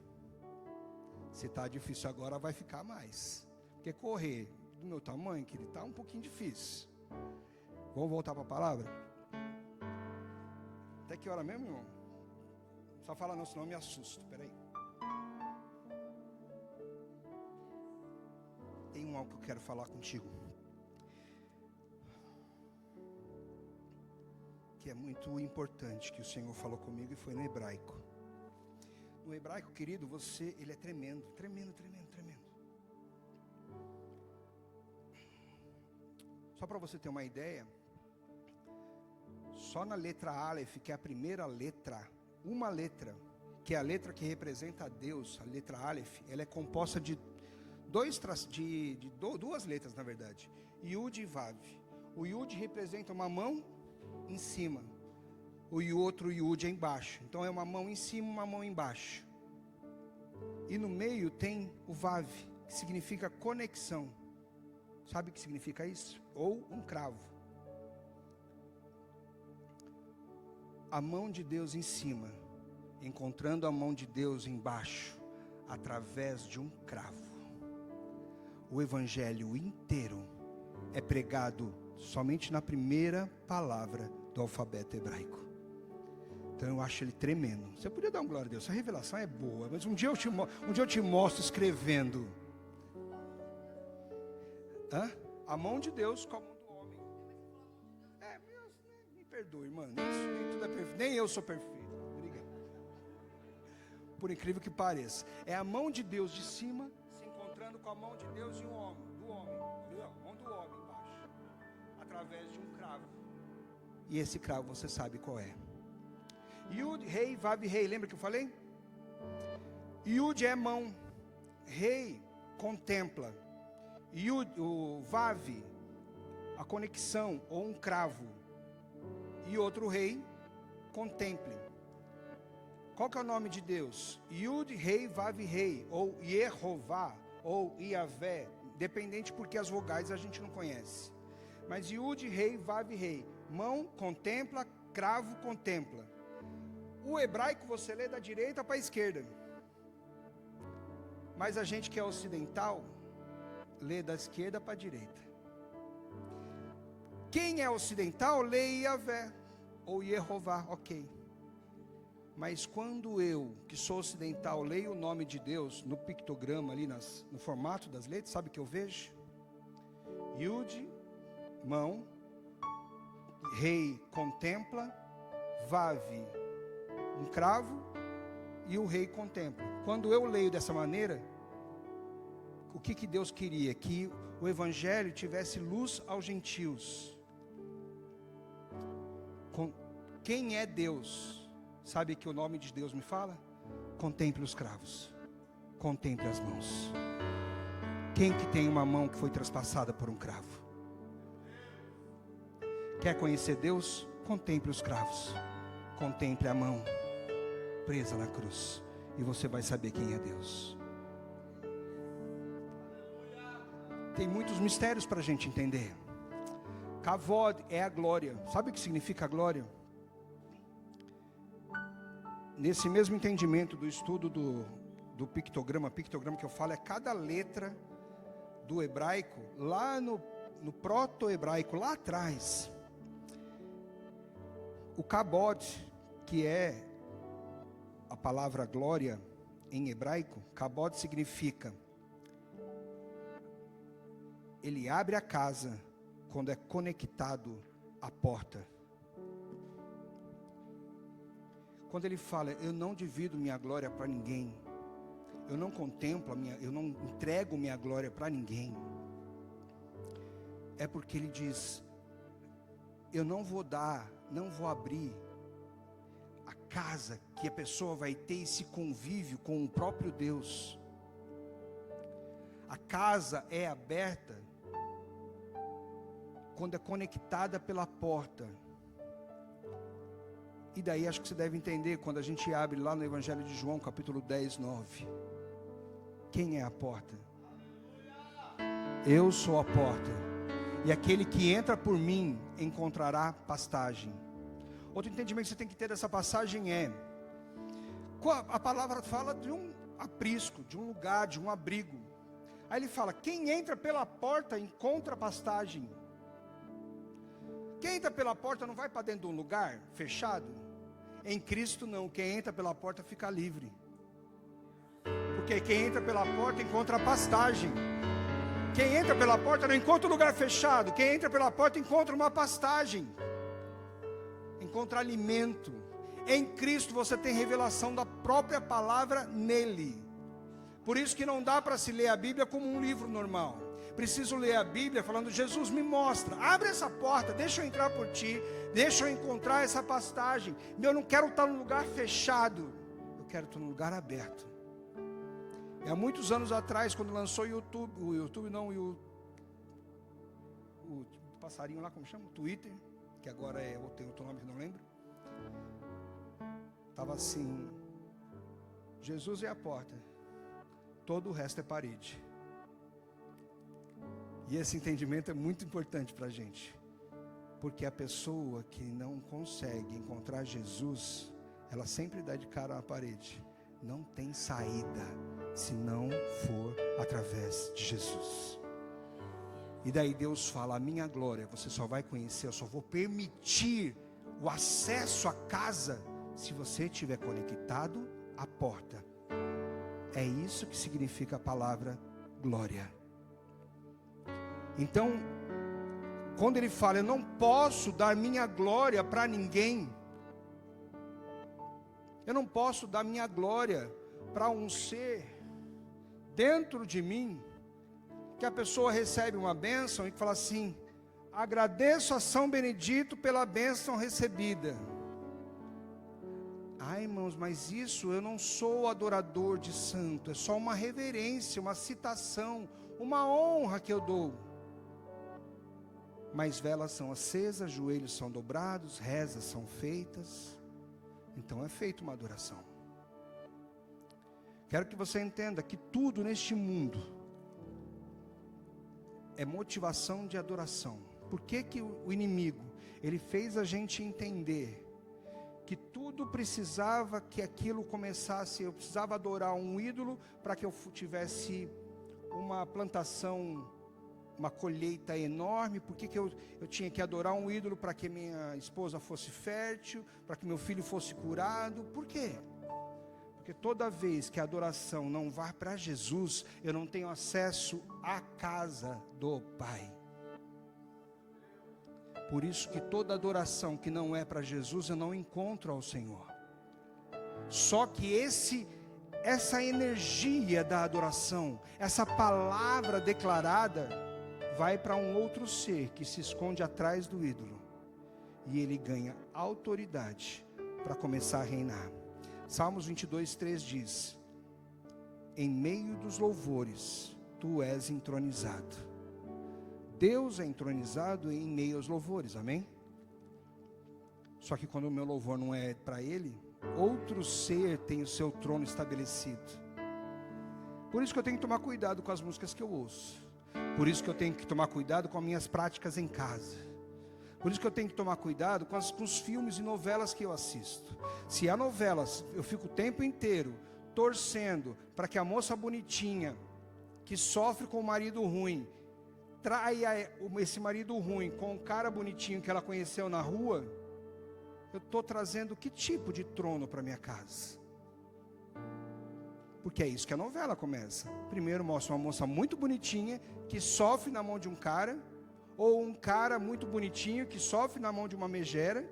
Se está difícil agora, vai ficar mais. Porque correr do meu tamanho, querido, está um pouquinho difícil. Vamos voltar para a palavra? Até que hora mesmo, irmão? Só fala não, senão eu me assusto. Espera aí. Tem algo que eu quero falar contigo, que é muito importante, que o Senhor falou comigo, e foi no hebraico. No hebraico, querido, ele é tremendo, tremendo, tremendo, tremendo. Só para você ter uma ideia, só na letra Aleph, que é a primeira letra, uma letra, que é a letra que representa a Deus, a letra Aleph, ela é composta de duas letras, na verdade. Yud e Vav. O Yud representa uma mão em cima. O outro Yud é embaixo. Então é uma mão em cima, uma mão embaixo. E no meio tem o Vav, que significa conexão. Sabe o que significa isso? Ou um cravo. A mão de Deus em cima, encontrando a mão de Deus embaixo, através de um cravo. O evangelho inteiro é pregado somente na primeira palavra do alfabeto hebraico. Então eu acho ele tremendo. Você podia dar um glória a Deus, essa revelação é boa, mas um dia eu te mostro escrevendo. A mão de Deus com a mão do homem. Me perdoe, irmão. Nem tudo é perfeito. Nem eu sou perfeito. Obrigado. Por incrível que pareça, é a mão de Deus de cima se encontrando com a mão de Deus e do homem. A mão do homem embaixo, através de um cravo. E esse cravo você sabe qual é. Yud, rei, Vav, rei. Lembra que eu falei? Yud é mão. Rei contempla. Yud, o Vav, a conexão ou um cravo. E outro rei, contemple. Qual que é o nome de Deus? Yud, rei, Vav, rei. Ou Yehová, ou Iavé. Dependente porque as vogais a gente não conhece. Mas Yud, rei, Vav, rei. Mão contempla, cravo contempla. O hebraico você lê da direita para a esquerda. Mas a gente que é ocidental, lê da esquerda para a direita. Quem é ocidental, lê Iavé ou Yehová, ok. Mas quando eu, que sou ocidental, leio o nome de Deus no pictograma ali, no formato das letras, sabe o que eu vejo? Yud, mão, rei contempla, Vav, um cravo, e o rei contempla. Quando eu leio dessa maneira, o que Deus queria? Que o evangelho tivesse luz aos gentios. Quem é Deus? Sabe que o nome de Deus me fala? Contemple os cravos, contemple as mãos. Quem que tem uma mão que foi traspassada por um cravo? Quer conhecer Deus? Contemple os cravos, contemple a mão presa na cruz, e você vai saber quem é Deus. Tem muitos mistérios para a gente entender. Kavod é a glória. Sabe o que significa glória? Nesse mesmo entendimento do estudo do pictograma que eu falo, é cada letra do hebraico, lá no proto-hebraico, lá atrás. O Kabod, que é a palavra glória em hebraico, Kabod significa: ele abre a casa quando é conectado à porta. Quando ele fala, eu não divido minha glória para ninguém, eu não contemplo eu não entrego minha glória para ninguém, é porque ele diz, eu não vou abrir a casa que a pessoa vai ter esse convívio com o próprio Deus. A casa é aberta quando é conectada pela porta. E daí acho que você deve entender, quando a gente abre lá no Evangelho de João, capítulo 10, 9. Quem é a porta? Eu sou a porta. E aquele que entra por mim encontrará pastagem. Outro entendimento que você tem que ter dessa passagem é: a palavra fala de um aprisco, de um lugar, de um abrigo. Aí ele fala, quem entra pela porta encontra pastagem. Quem entra pela porta não vai para dentro de um lugar fechado. Em Cristo não, quem entra pela porta fica livre. Porque quem entra pela porta encontra pastagem. Quem entra pela porta não encontra um lugar fechado. Quem entra pela porta encontra uma pastagem, encontra alimento. Em Cristo você tem revelação da própria palavra nele. Por isso que não dá para se ler a Bíblia como um livro normal. Preciso ler a Bíblia falando, Jesus me mostra, abre essa porta, deixa eu entrar por ti, deixa eu encontrar essa pastagem. Eu não quero estar num lugar fechado, eu quero estar num lugar aberto. E há muitos anos atrás, quando lançou o YouTube não, o passarinho lá, como chama? O Twitter, que agora tem outro nome que não lembro. Estava assim: Jesus é a porta, todo o resto é parede. E esse entendimento é muito importante para a gente, porque a pessoa que não consegue encontrar Jesus, ela sempre dá de cara à parede. Não tem saída se não for através de Jesus. E daí Deus fala: a minha glória você só vai conhecer, eu só vou permitir o acesso à casa se você estiver conectado à porta. É isso que significa a palavra glória. Então, quando ele fala: eu não posso dar minha glória para ninguém, eu não posso dar minha glória para um ser dentro de mim, que a pessoa recebe uma bênção e fala assim: agradeço a São Benedito pela bênção recebida. Ai, irmãos, mas isso, eu não sou adorador de santo, é só uma reverência, uma citação, uma honra que eu dou. Mas velas são acesas, joelhos são dobrados, rezas são feitas, então é feita uma adoração. Quero que você entenda que tudo neste mundo é motivação de adoração. Por que que o inimigo, ele fez a gente entender que tudo precisava que aquilo começasse, eu precisava adorar um ídolo para que eu tivesse uma plantação, uma colheita enorme? Por que que eu tinha que adorar um ídolo para que minha esposa fosse fértil, para que meu filho fosse curado? Por quê? Porque toda vez que a adoração não vai para Jesus, eu não tenho acesso à casa do Pai. Por isso que toda adoração que não é para Jesus, eu não encontro ao Senhor. Só que essa energia da adoração, essa palavra declarada, vai para um outro ser que se esconde atrás do ídolo, e ele ganha autoridade para começar a reinar. Salmos 22:3 diz: em meio dos louvores, tu és entronizado. Deus é entronizado em meio aos louvores, amém? Só que quando o meu louvor não é para Ele, outro ser tem o seu trono estabelecido. Por isso que eu tenho que tomar cuidado com as músicas que eu ouço. Por isso que eu tenho que tomar cuidado com as minhas práticas em casa. Por isso que eu tenho que tomar cuidado com os filmes e novelas que eu assisto. Se há novelas, eu fico o tempo inteiro torcendo para que a moça bonitinha, que sofre com o marido ruim, traia esse marido ruim com o cara bonitinho que ela conheceu na rua, eu estou trazendo que tipo de trono para minha casa? Porque é isso que a novela começa. Primeiro mostra uma moça muito bonitinha que sofre na mão de um cara, ou um cara muito bonitinho que sofre na mão de uma megera,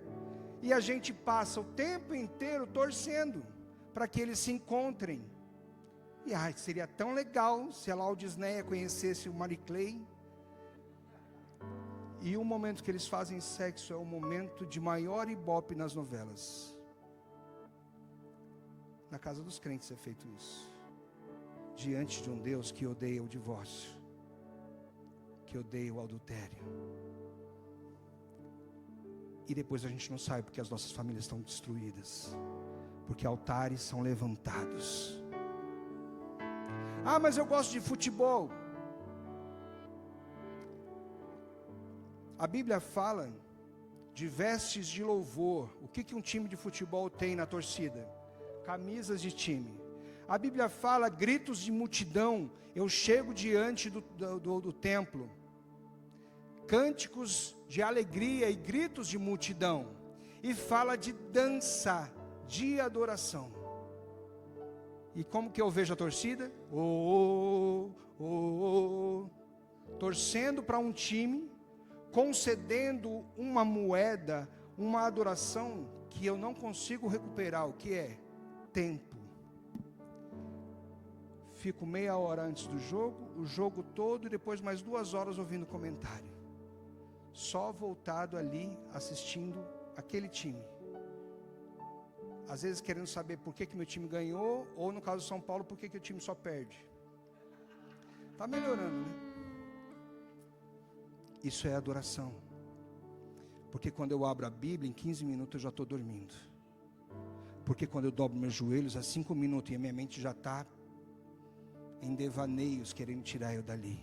e a gente passa o tempo inteiro torcendo para que eles se encontrem. E seria tão legal se a Laudisneia conhecesse o Mariclay. E o momento que eles fazem sexo é o momento de maior ibope nas novelas. Na casa dos crentes é feito isso, diante de um Deus que odeia o divórcio, que odeia o adultério. E depois a gente não sabe porque as nossas famílias estão destruídas, porque altares são levantados. Mas eu gosto de futebol. A Bíblia fala de vestes de louvor. O que um time de futebol tem na torcida? Camisas de time. A Bíblia fala gritos de multidão. Eu chego diante do templo, cânticos de alegria e gritos de multidão, e fala de dança, de adoração. E como que eu vejo a torcida? Torcendo para um time, concedendo uma moeda, uma adoração que eu não consigo recuperar. O que é? Tempo. Fico meia hora antes do jogo, o jogo todo, e depois mais 2 horas ouvindo comentário, só voltado ali assistindo aquele time. às vezes querendo saber por que meu time ganhou, ou no caso do São Paulo, por que o time só perde. Está melhorando, né? Isso é adoração. Porque quando eu abro a Bíblia, em 15 minutos eu já estou dormindo. Porque quando eu dobro meus joelhos, há 5 minutos, e a minha mente já está em devaneios, querendo tirar eu dali.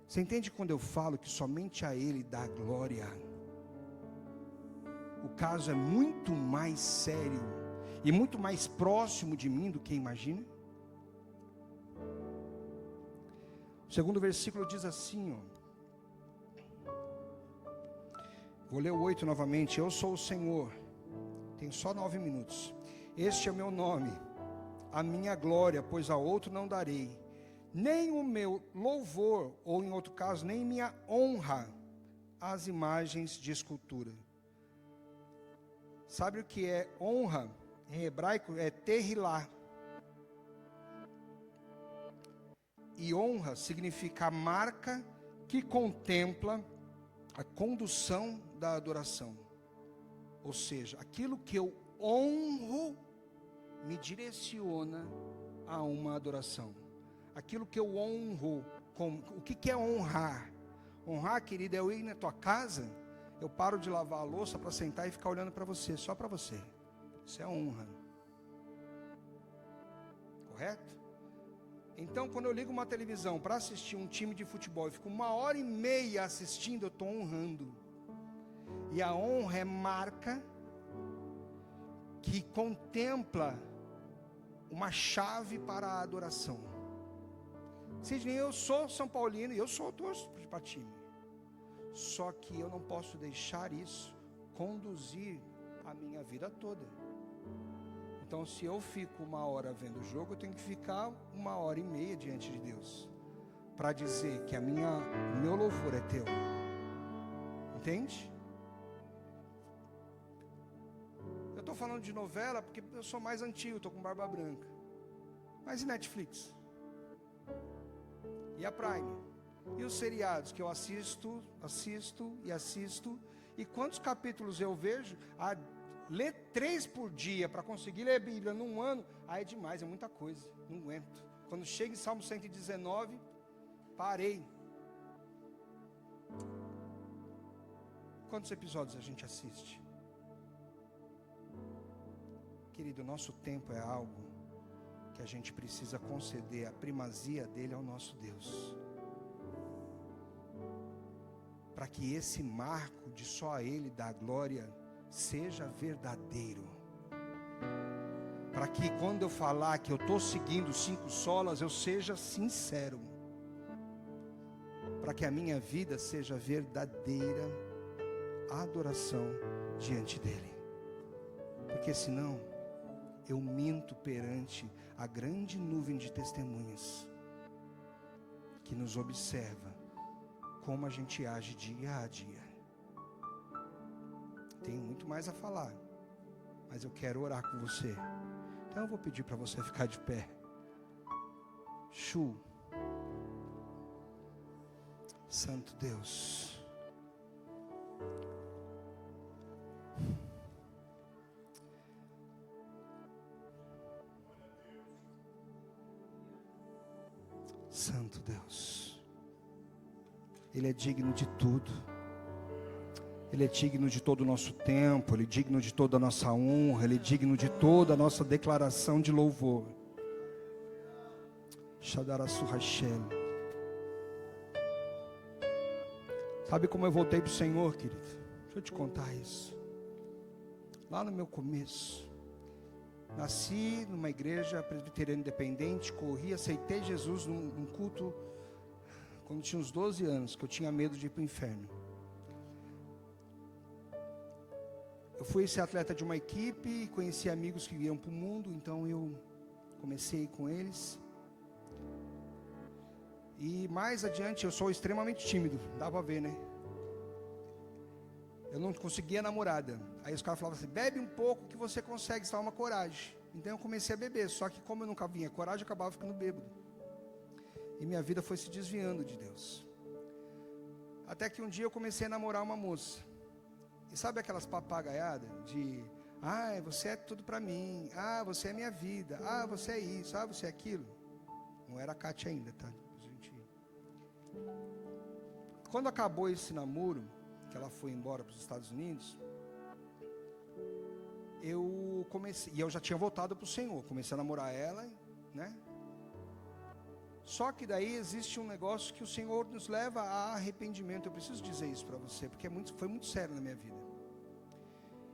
Você entende quando eu falo que somente a Ele dá glória? O caso é muito mais sério e muito mais próximo de mim do que imagina. O segundo versículo diz assim, ó. Vou ler o 8 novamente. Eu sou o Senhor. Tem só 9 minutos. Este é o meu nome, a minha glória, pois a outro não darei. Nem o meu louvor, ou em outro caso, nem minha honra às imagens de escultura. Sabe o que é honra? Em hebraico é terrilá. E honra significa a marca que contempla a condução da adoração. Ou seja, aquilo que eu honro me direciona a uma adoração. Aquilo que eu honro, o que é honrar? Honrar, querido, é eu ir na tua casa, eu paro de lavar a louça para sentar e ficar olhando para você, só para você. Isso é honra. Correto? Então, quando eu ligo uma televisão para assistir um time de futebol e fico 1h30 assistindo, eu estou honrando. E a honra é marca que contempla uma chave para a adoração. Sidney, eu sou São Paulino e eu sou torço para time. Só que eu não posso deixar isso conduzir a minha vida toda. Então, se eu fico 1 hora vendo o jogo, eu tenho que ficar 1h30 diante de Deus, para dizer que o meu louvor é teu. Entende? Eu estou falando de novela porque eu sou mais antigo, estou com barba branca. Mas e Netflix? E a Prime? E os seriados que eu assisto. E quantos capítulos eu vejo? Ler 3 por dia para conseguir ler a Bíblia num ano, é demais, é muita coisa, não aguento. Quando chega em Salmo 119, parei. Quantos episódios a gente assiste? Querido, nosso tempo é algo que a gente precisa conceder a primazia dele ao nosso Deus, para que esse marco de só a Ele dar glória seja verdadeiro, para que quando eu falar que eu estou seguindo 5 solas, eu seja sincero, para que a minha vida seja verdadeira adoração diante dele, porque senão eu minto perante a grande nuvem de testemunhas que nos observa como a gente age dia a dia. Tenho muito mais a falar, mas eu quero orar com você. Então eu vou pedir para você ficar de pé. Shu, Santo Deus, Santo Deus, Ele é digno de tudo. Ele é digno de todo o nosso tempo, Ele é digno de toda a nossa honra, Ele é digno de toda a nossa declaração de louvor. Shadarasu Hashem. Sabe como eu voltei para o Senhor, querido? Deixa eu te contar isso. Lá no meu começo, nasci numa igreja presbiteriana independente, corri, aceitei Jesus num culto, quando tinha uns 12 anos, que eu tinha medo de ir para o inferno. Eu fui esse atleta de uma equipe, conheci amigos que iam para o mundo, então eu comecei com eles. E mais adiante, eu sou extremamente tímido, dá para ver, né? Eu não conseguia namorada. Aí os caras falavam assim, bebe um pouco que você consegue, isso dá uma coragem. Então eu comecei a beber, só que como eu nunca vinha coragem, eu acabava ficando bêbado. E minha vida foi se desviando de Deus. Até que um dia eu comecei a namorar uma moça. E sabe aquelas papagaiadas de, Ah, você é tudo para mim. Ah, você é minha vida. Ah, você é isso. Ah, você é aquilo. Não era a Kátia ainda, tá? Quando acabou esse namoro, que ela foi embora para os Estados Unidos, eu comecei, e eu já tinha voltado para o Senhor, comecei a namorar ela, né? Só que daí existe um negócio que o Senhor nos leva a arrependimento. Eu preciso dizer isso para você, porque foi muito sério na minha vida.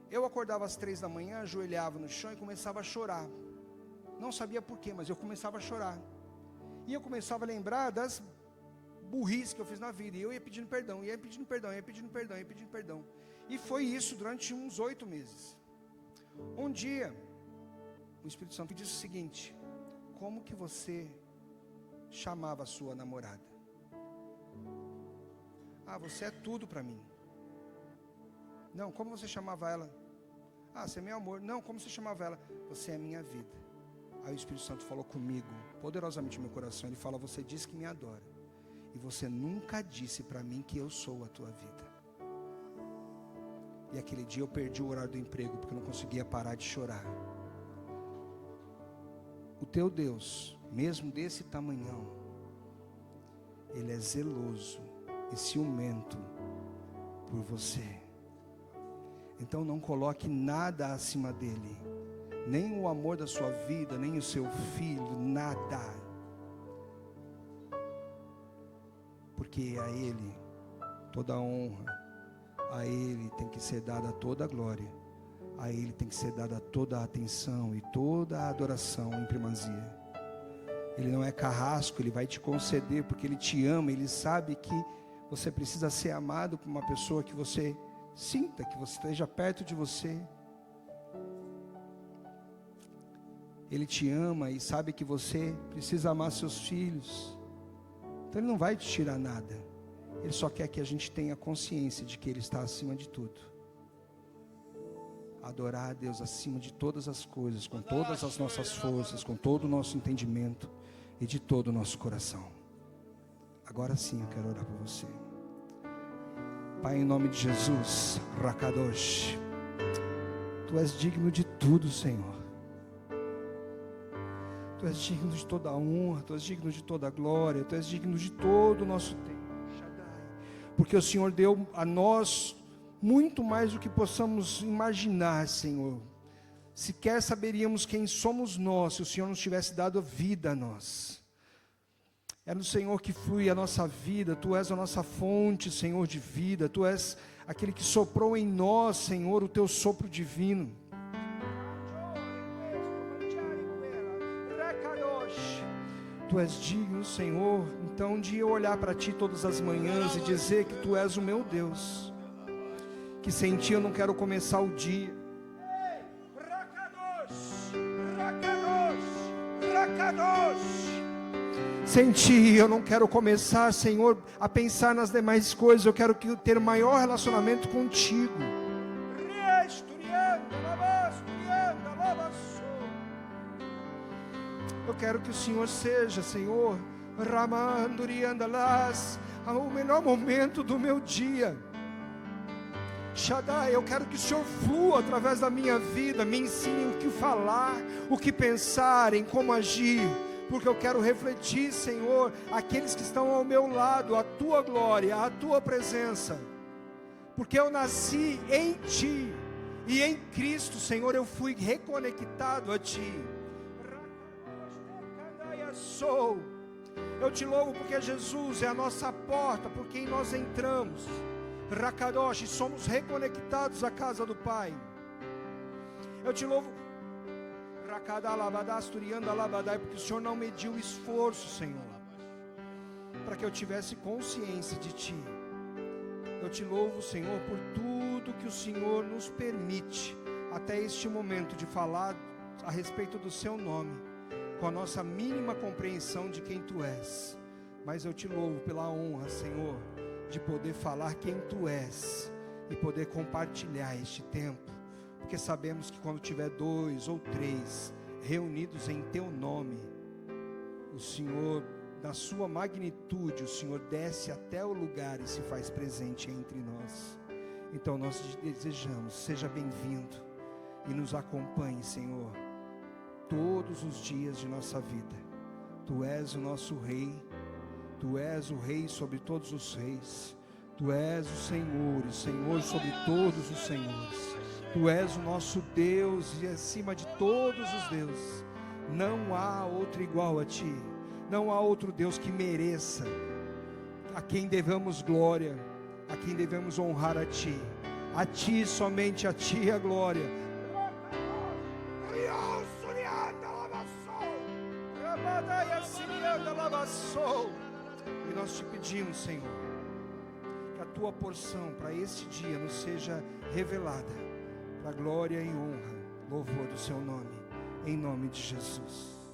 Eu acordava às 3 da manhã, ajoelhava no chão e começava a chorar. Não sabia porquê, mas eu começava a chorar. E eu começava a lembrar das burrice que eu fiz na vida, e eu ia pedindo perdão, ia pedindo perdão, ia pedindo perdão, ia pedindo perdão, e foi isso durante uns 8 meses. Um dia, o Espírito Santo disse o seguinte: como que você chamava a sua namorada? Ah, você é tudo para mim. Não, como você chamava ela? Ah, você é meu amor. Não, como você chamava ela? Você é minha vida. Aí o Espírito Santo falou comigo, poderosamente no meu coração, ele fala: você diz que me adora, e você nunca disse para mim que eu sou a tua vida. E aquele dia eu perdi o horário do emprego, porque eu não conseguia parar de chorar. O teu Deus, mesmo desse tamanhão, Ele é zeloso e ciumento por você. Então não coloque nada acima dEle, nem o amor da sua vida, nem o seu filho, nada. Porque a Ele toda a honra, a Ele tem que ser dada toda a glória, a Ele tem que ser dada toda a atenção e toda a adoração em primazia. Ele não é carrasco, Ele vai te conceder porque Ele te ama. Ele sabe que você precisa ser amado por uma pessoa que você sinta, que você esteja perto de você. Ele te ama e sabe que você precisa amar seus filhos. Então Ele não vai te tirar nada. Ele só quer que a gente tenha consciência de que Ele está acima de tudo. Adorar a Deus acima de todas as coisas, com todas as nossas forças, com todo o nosso entendimento e de todo o nosso coração. Agora sim eu quero orar por você. Pai, em nome de Jesus, Rakadosh, Tu és digno de tudo, Senhor. Tu és digno de toda a honra, Tu és digno de toda a glória, Tu és digno de todo o nosso tempo, porque o Senhor deu a nós muito mais do que possamos imaginar, Senhor. Sequer saberíamos quem somos nós, se o Senhor nos tivesse dado vida a nós. É no Senhor que flui a nossa vida. Tu és a nossa fonte, Senhor, de vida. Tu és aquele que soprou em nós, Senhor, o Teu sopro divino. Tu és digno, Senhor, então de eu olhar para Ti todas as manhãs e dizer que Tu és o meu Deus, que sem Ti eu não quero começar o dia. Sem Ti eu não quero começar, Senhor, a pensar nas demais coisas. Eu quero ter maior relacionamento contigo. Eu quero que o Senhor seja, Senhor, o melhor momento do meu dia. Shaddai, eu quero que o Senhor flua através da minha vida, me ensine o que falar, o que pensar, em como agir, porque eu quero refletir, Senhor, aqueles que estão ao meu lado, a Tua glória, a Tua presença, porque eu nasci em Ti, e em Cristo, Senhor, eu fui reconectado a Ti. Eu Te louvo porque Jesus é a nossa porta, por quem nós entramos. Rakadosh, somos reconectados à casa do Pai. Eu Te louvo, porque o Senhor não mediu esforço, Senhor, para que eu tivesse consciência de Ti. Eu Te louvo, Senhor, por tudo que o Senhor nos permite até este momento de falar a respeito do Seu nome, com a nossa mínima compreensão de quem Tu és. Mas eu Te louvo pela honra, Senhor, de poder falar quem Tu és e poder compartilhar este tempo, porque sabemos que quando tiver 2 ou 3 reunidos em Teu nome, o Senhor, na Sua magnitude, o Senhor desce até o lugar e se faz presente entre nós. Então nós te desejamos, seja bem-vindo, e nos acompanhe, Senhor, todos os dias de nossa vida. Tu és o nosso Rei, Tu és o Rei sobre todos os reis, Tu és o Senhor, e Senhor sobre todos os senhores. Tu és o nosso Deus e acima de todos os deuses. Não há outro igual a Ti, não há outro Deus que mereça, a quem devemos glória, a quem devemos honrar a Ti. A Ti, somente a Ti a glória. E nós te pedimos, Senhor, que a Tua porção para este dia nos seja revelada, para glória e honra, louvor do Seu nome, em nome de Jesus.